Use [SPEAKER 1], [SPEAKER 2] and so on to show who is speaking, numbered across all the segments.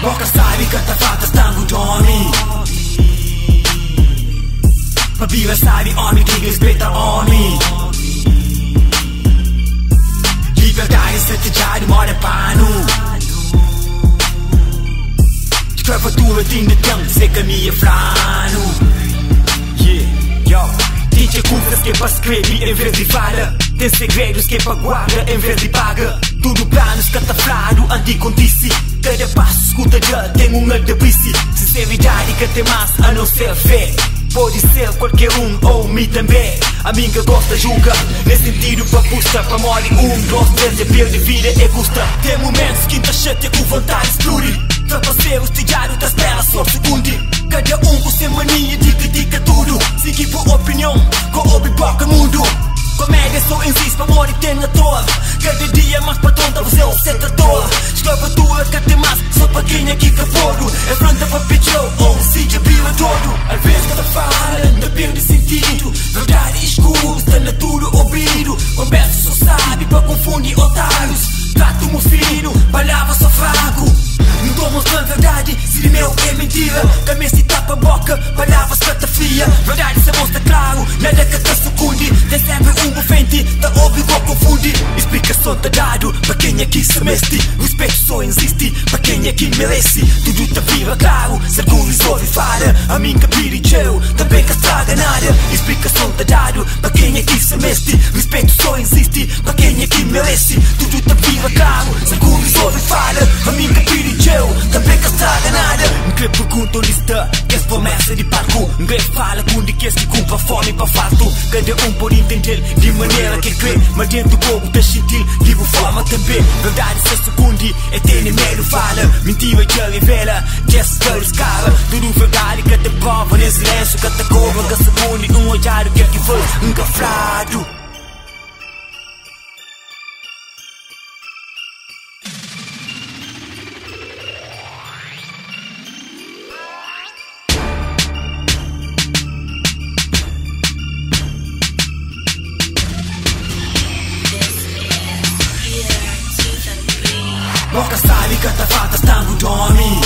[SPEAKER 1] Boca sabe canta fatas tango dorme. Pabila sabe homem que respeita homem. Liberdade strategiado mora pano. Escravatura tem de tempo, sei caminha frano. Yeah, yo. Tem coisas que é pra escrever em vez de fala. Tem segredos que é pra guarda em vez de paga. Tudo planos catafrado, anticontice. Cada passo escuta já tem de brice. Sinceridade que tem mais a não ser fé. Pode ser qualquer ou me também. A minha gosta julga, nesse sentido pra pusta. Pra morrer dois, três, é perda de vida é custa. Tem momentos que tá chateia com vontade de explodir. Trapaceiros, diário das belas só segundo. Cada com sem mania de critica tudo. Seguir por opinião, com obriboca mundo. Comédia só existe pra morrer tem na toa. Cada dia mais pra tonta você é o setador. Escravatura que tem mais só pra quem aqui que fogo. É pronta pra pediu ou se já viu todo. Às vezes cada fala depende de sentido. Verdade escuro, está na tudo ouvido. Conversa só sabe pra confundir otários. Trato meu filho, palavra só fraco. Não tô mostrando verdade, se meu é mentira. Também se tapa a boca, palavras cata fria. Verdade se mostra claro, nada que te secunde. Tem sempre frente, tá óbvio que confunde. Explicação tá dado, pra quem aqui se meste. Respeito só existe, pra quem aqui merece. Tudo tá vira claro, se algum resolve fala. A minha piricheu, também que estraga nada. Explicação tá dado, pra quem aqui se meste. Respeito só existe, pra quem aqui merece. Tudo tá vira claro, se algum resolve fala. A minha piricheu, também que estraga nada. Ninguém pergunta onde está, que as promessas de parco. Ninguém fala com de que se culpa fome pra fato. Cada por entender de maneira que crê. Mas dentro do povo tá sentir, digo forma também. Verdade se secunde, é ter nem medo fala. Mentira já revela, just que escala. Tudo verdade que te prova, nem silêncio que te cobra. Que segundo olhar o que é que foi encafrado. Boca sabe canta fatas tango dorme.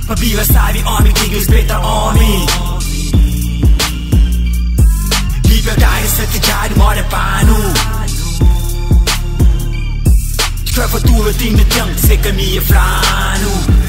[SPEAKER 1] Pabila sabe homem que respeita homem. Liberdade strategiado mora pano. Escravatura tem de tempo, sei caminha frano.